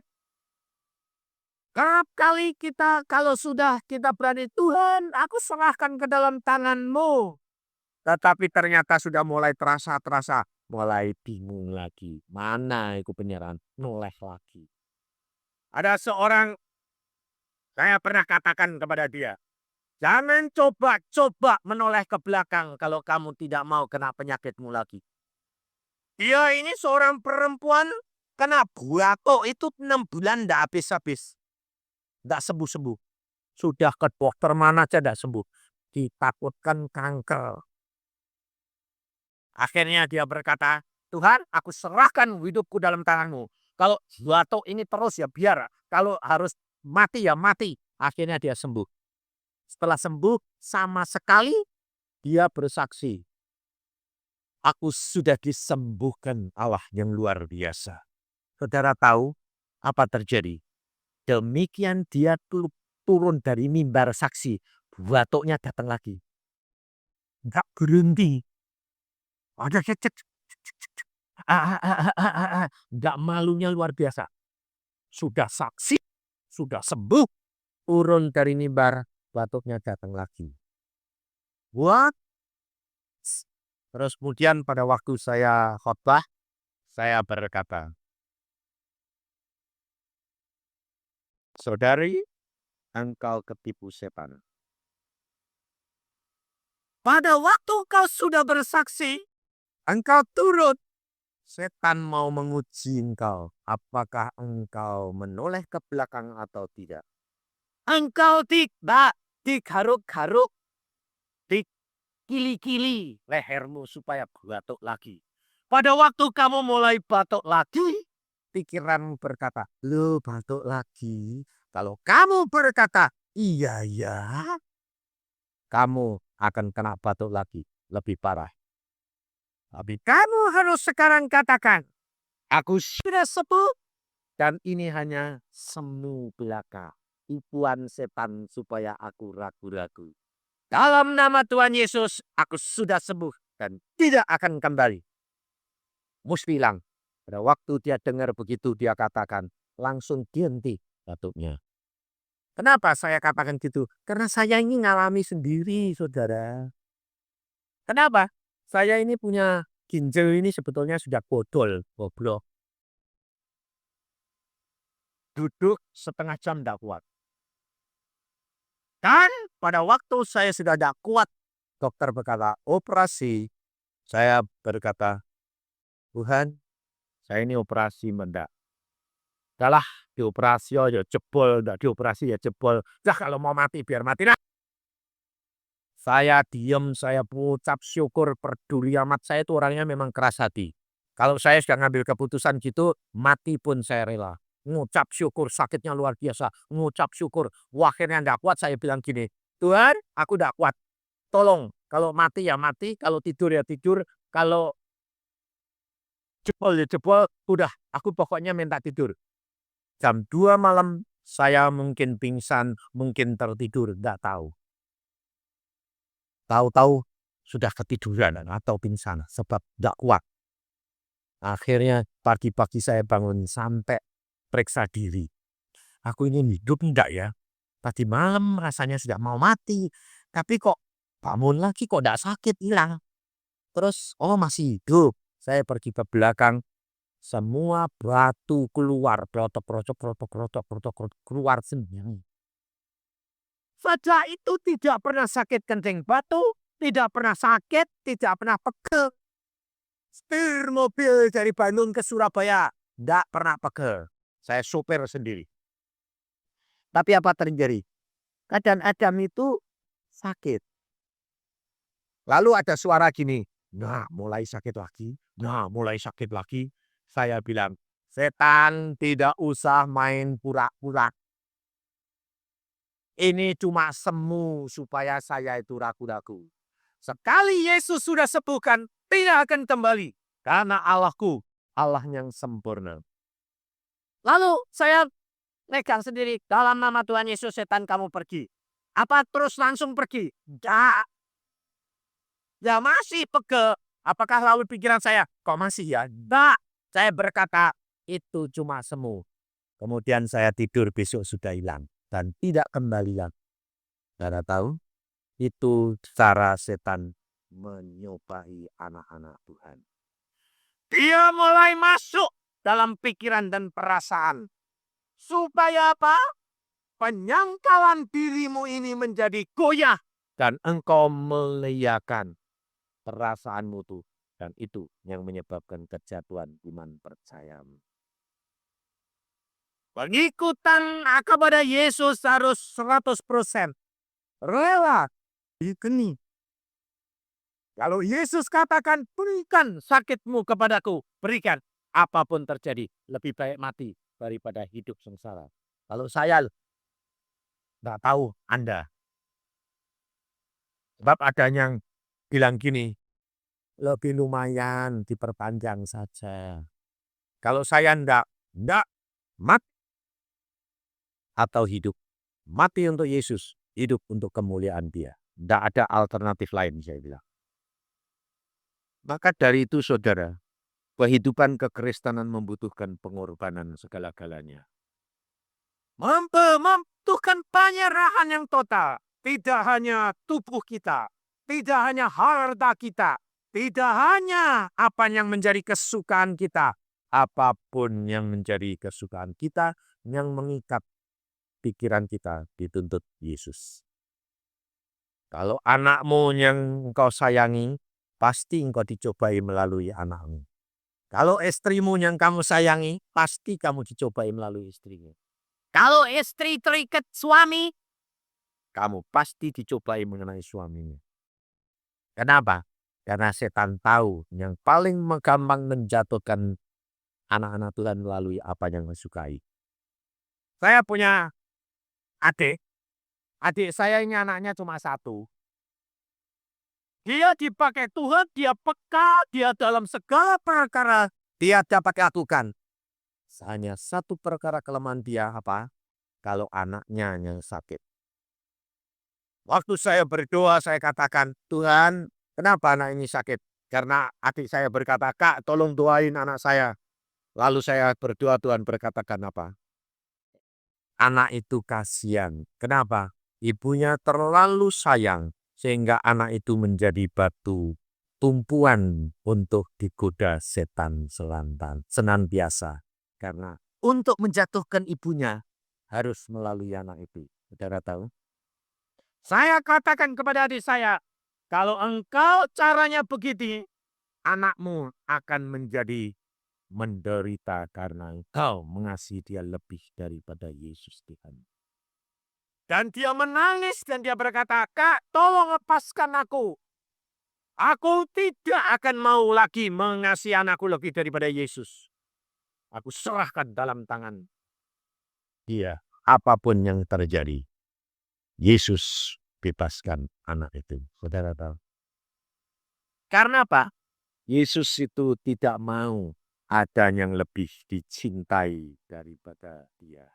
Kerap kali kita kalau sudah kita berani, Tuhan aku serahkan ke dalam tangan-Mu. Tetapi ternyata sudah mulai terasa, mulai bingung lagi. Mana itu penyerahan? Noleh lagi. Ada seorang, saya pernah katakan kepada dia, jangan coba-coba menoleh ke belakang kalau kamu tidak mau kena penyakitmu lagi. Dia ini seorang perempuan kena batuk itu 6 bulan tidak habis-habis. Tidak sembuh-sembuh. Sudah ke dokter mana aja tidak sembuh. Ditakutkan kanker. Akhirnya dia berkata, Tuhan aku serahkan hidupku dalam tangan-Mu. Kalau batuk ini terus ya biar. Kalau harus mati ya mati. Akhirnya dia sembuh. Setelah sembuh sama sekali dia bersaksi. Aku sudah disembuhkan Allah yang luar biasa. Saudara tahu apa terjadi? Demikian dia turun dari mimbar saksi. Batuknya datang lagi. Enggak berhenti. Ada cecek. Enggak, malunya luar biasa. Sudah saksi, sudah sembuh. Turun dari mimbar, batuknya datang lagi. What? Terus kemudian pada waktu saya khotbah, saya berkata, saudari, engkau ketipu setan. Pada waktu kau sudah bersaksi, engkau turut. Setan mau menguji engkau. Apakah engkau menoleh ke belakang atau tidak? Engkau tidak digaruk-garuk, dikili-kili lehermu supaya batuk lagi. Pada waktu kamu mulai batuk lagi, pikiranmu berkata, lu batuk lagi. Kalau kamu berkata, iya ya, kamu akan kena batuk lagi, lebih parah. Tapi kamu harus sekarang katakan, aku sudah sembuh dan ini hanya semu belaka. Tipuan setan supaya aku ragu-ragu. Dalam nama Tuhan Yesus, aku sudah sembuh dan tidak akan kembali. Mus bilang, pada waktu dia dengar begitu, dia katakan, langsung dihenti batuknya. Kenapa saya katakan gitu? Karena saya ini ngalami sendiri, saudara. Kenapa? Saya ini punya ginjal ini sebetulnya sudah goblok. Duduk setengah jam tidak kuat. Dan pada waktu saya sudah tidak kuat, dokter berkata, operasi. Saya berkata, Tuhan, saya ini operasi mendak. Dahlah, dioperasi aja jebol, tidak dioperasi ya jebol. Dah kalau mau mati biar mati lah. Saya diam, saya mengucap syukur, peduli amat. Saya itu orangnya memang keras hati. Kalau saya sudah ngambil keputusan gitu, mati pun saya rela. Ngucap syukur, sakitnya luar biasa. Ngucap syukur, akhirnya tidak kuat, saya bilang gini, Tuhan, aku tidak kuat. Tolong, kalau mati ya mati, kalau tidur ya tidur, kalau jebol ya jebol, udah, aku pokoknya minta tidur. Jam 2 malam saya mungkin pingsan, mungkin tertidur, tidak tahu. Tahu-tahu sudah ketiduran atau pingsan sebab tidak kuat. Akhirnya pagi-pagi saya bangun sampai periksa diri. Aku ini hidup enggak ya? Tadi malam rasanya sudah mau mati. Tapi kok bangun lagi kok tidak sakit, hilang. Terus masih hidup. Saya pergi ke belakang. Semua batu keluar. Protok keluar semua. Saja itu tidak pernah sakit kencing batu. Tidak pernah sakit. Tidak pernah pegel. Setir mobil dari Bandung ke Surabaya. Tidak pernah pegel. Saya sopir sendiri. Tapi apa terjadi? Keadaan Adam itu sakit. Lalu ada suara gini. Nah, mulai sakit lagi. Nah, mulai sakit lagi. Saya bilang, setan tidak usah main pura-pura. Ini cuma semu supaya saya itu ragu-ragu. Sekali Yesus sudah sembuhkan, tidak akan kembali. Karena Allahku, Allah yang sempurna. Lalu saya negang sendiri, dalam nama Tuhan Yesus setan kamu pergi. Apa terus langsung pergi? Tidak. Ya masih pegel. Apakah lalu pikiran saya, kok masih ya? Tidak. Saya berkata, itu cuma semu. Kemudian saya tidur, besok sudah hilang. Dan tidak kembali lagi. Saudara tahu? Itu cara setan menyopai anak-anak Tuhan. Dia mulai masuk dalam pikiran dan perasaan. Supaya apa? Penyangkalan dirimu ini menjadi goyah. Dan engkau meliakan perasaanmu itu. Dan itu yang menyebabkan kejatuhan iman percayamu. Pengikutan kepada Yesus harus 100%. Rela dikeni. Kalau Yesus katakan, berikan sakitmu kepadaku. Berikan. Apapun terjadi. Lebih baik mati daripada hidup sengsara. Kalau saya tidak tahu Anda. Sebab ada yang bilang gini, lebih lumayan diperpanjang saja. Kalau saya tidak mati atau hidup. Mati untuk Yesus, hidup untuk kemuliaan Dia. Tidak ada alternatif lain, saya bilang. Maka dari itu, saudara, kehidupan kekristenan membutuhkan pengorbanan segala-galanya. Membutuhkan penyerahan yang total. Tidak hanya tubuh kita, tidak hanya harta kita, tidak hanya apa yang menjadi kesukaan kita, apapun yang menjadi kesukaan kita, yang mengikat pikiran kita dituntut Yesus. Kalau anakmu yang engkau sayangi, pasti engkau dicobai melalui anakmu. Kalau istrimu yang kamu sayangi, pasti kamu dicobai melalui istrimu. Kalau istri terikat suami, kamu pasti dicobai mengenai suaminya. Kenapa? Karena setan tahu yang paling gampang menjatuhkan anak-anak Tuhan melalui apa yang disukai. Saya punya adik. Adik saya ini anaknya cuma satu. Dia dipakai Tuhan, dia peka, dia dalam segala perkara dia dapat lakukan. Hanya satu perkara kelemahan dia apa? Kalau anaknya yang sakit. Waktu saya berdoa, saya katakan, Tuhan, kenapa anak ini sakit? Karena adik saya berkata, Kak, tolong doain anak saya. Lalu saya berdoa, Tuhan berkatakan apa? Anak itu kasihan. Kenapa? Ibunya terlalu sayang sehingga anak itu menjadi batu tumpuan untuk digoda setan senantiasa. Karena untuk menjatuhkan ibunya harus melalui anak itu. Saudara tahu? Saya katakan kepada adik saya, kalau engkau caranya begitu, anakmu akan menjadi menderita karena engkau mengasihi dia lebih daripada Yesus Tuhan. Dan dia menangis dan dia berkata, Kak, tolong lepaskan aku. Aku tidak akan mau lagi mengasihi anakku lebih daripada Yesus. Aku serahkan dalam tangan dia. Apapun yang terjadi, Yesus bebaskan anak itu. Saudara tahu. Karena apa? Yesus itu tidak mau ada yang lebih dicintai daripada dia.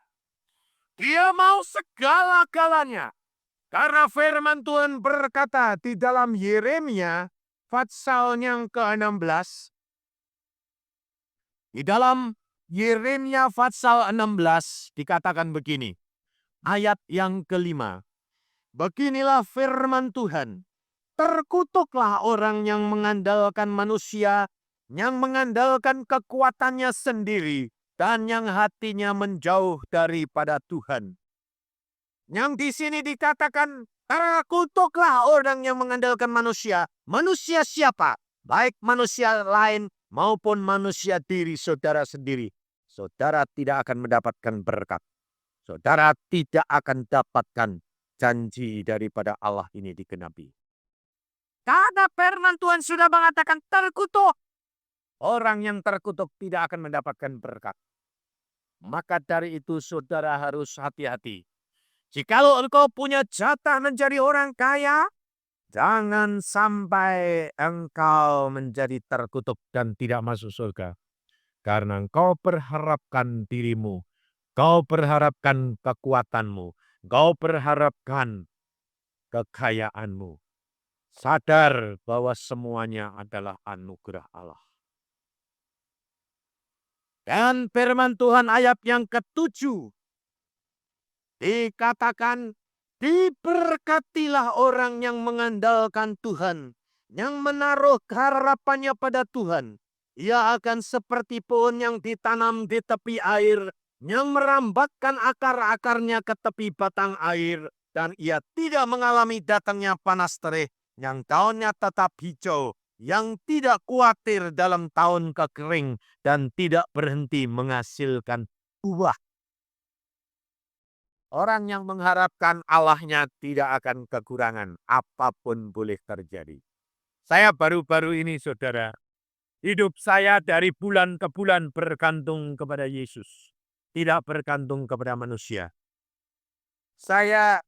Dia mau segala-galanya. Karena firman Tuhan berkata di dalam Yeremia pasal yang ke-16. Di dalam Yeremia pasal 16 dikatakan begini. Ayat yang kelima. Beginilah firman Tuhan. Terkutuklah orang yang mengandalkan manusia, yang mengandalkan kekuatannya sendiri, dan yang hatinya menjauh daripada Tuhan. Yang di sini dikatakan, terkutuklah orang yang mengandalkan manusia. Manusia siapa? Baik manusia lain maupun manusia diri saudara sendiri. Saudara tidak akan mendapatkan berkat. Saudara tidak akan dapatkan janji daripada Allah ini digenapi. Karena firman Tuhan sudah mengatakan terkutuk. Orang yang terkutuk tidak akan mendapatkan berkat. Maka dari itu saudara harus hati-hati. Jikalau engkau punya jatah menjadi orang kaya, jangan sampai engkau menjadi terkutuk dan tidak masuk surga. Karena engkau berharapkan dirimu, kau berharapkan kekuatanmu, kau berharapkan kekayaanmu. Sadar bahwa semuanya adalah anugerah Allah. Dan firman Tuhan ayat yang ke-7 dikatakan, diberkatilah orang yang mengandalkan Tuhan, yang menaruh harapannya pada Tuhan. Ia akan seperti pohon yang ditanam di tepi air, yang merambatkan akar-akarnya ke tepi batang air, dan ia tidak mengalami datangnya panas terik, yang daunnya tetap hijau, yang tidak khawatir dalam tahun kekering, dan tidak berhenti menghasilkan buah. Orang yang mengharapkan Allahnya tidak akan kekurangan, apapun boleh terjadi. Saya baru-baru ini saudara, hidup saya dari bulan ke bulan bergantung kepada Yesus. Tidak bergantung kepada manusia. Saya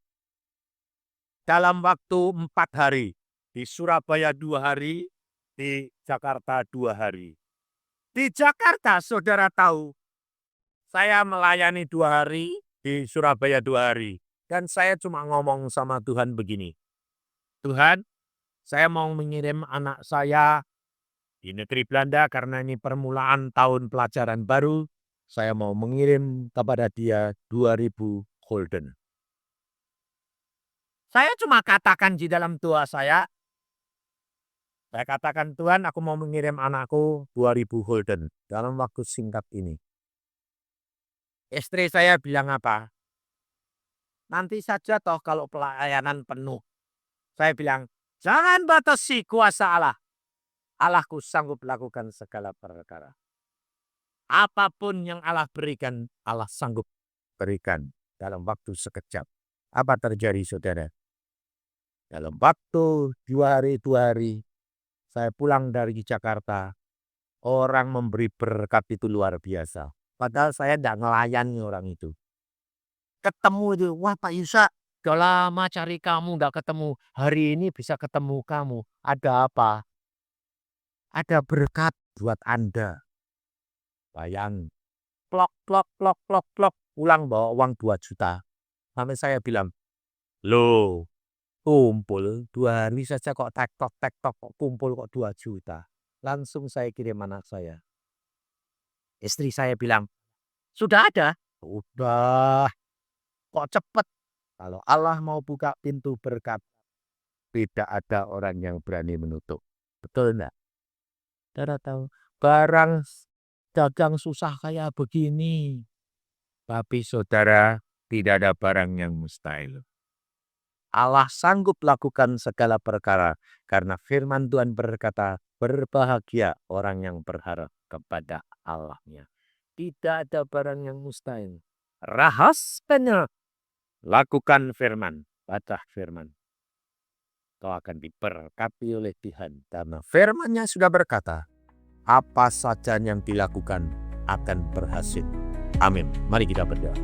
dalam waktu 4 hari, di Surabaya 2 hari, di Jakarta 2 hari. Di Jakarta saudara tahu, saya melayani 2 hari, di Surabaya 2 hari. Dan saya cuma ngomong sama Tuhan begini. Tuhan, saya mau mengirim anak saya di negeri Belanda karena ini permulaan tahun pelajaran baru. Saya mau mengirim kepada dia 2.000 gulden. Saya cuma katakan di dalam doa saya katakan Tuhan aku mau mengirim anakku 2.000 gulden dalam waktu singkat ini. Istri saya bilang apa? Nanti saja toh kalau pelayanan penuh. Saya bilang, jangan batasi kuasa Allah. Allahku sanggup lakukan segala perkara. Apapun yang Allah berikan, Allah sanggup berikan dalam waktu sekejap. Apa terjadi saudara? Dalam waktu 2 hari, saya pulang dari Jakarta. Orang memberi berkat itu luar biasa. Padahal saya tidak melayani orang itu. Ketemu itu, wah Pak Yusa, udah lama cari kamu nggak ketemu. Hari ini bisa ketemu kamu. Ada apa? Ada berkat buat Anda. Bayang. Plok, plok, plok, plok, plok. Pulang bawa uang 2 juta. Sampai saya bilang, loh, kumpul 2 hari saja kok tektok, kok kumpul kok 2 juta. Langsung saya kirim anak saya. Istri saya bilang, sudah ada? Udah. Kok cepet? Kalau Allah mau buka pintu berkat, tidak ada orang yang berani menutup. Betul enggak? Saudara tahu, barang dagang susah kayak begini. Tapi saudara, tidak ada barang yang mustahil. Allah sanggup lakukan segala perkara karena firman Tuhan berkata, berbahagia orang yang berharap kepada Allahnya. Tidak ada barang yang mustahil. Rahasianya, lakukan firman, baca firman. Kau akan diberkati oleh Tuhan. Karena firman-Nya sudah berkata, apa saja yang dilakukan akan berhasil. Amin. Mari kita berdoa.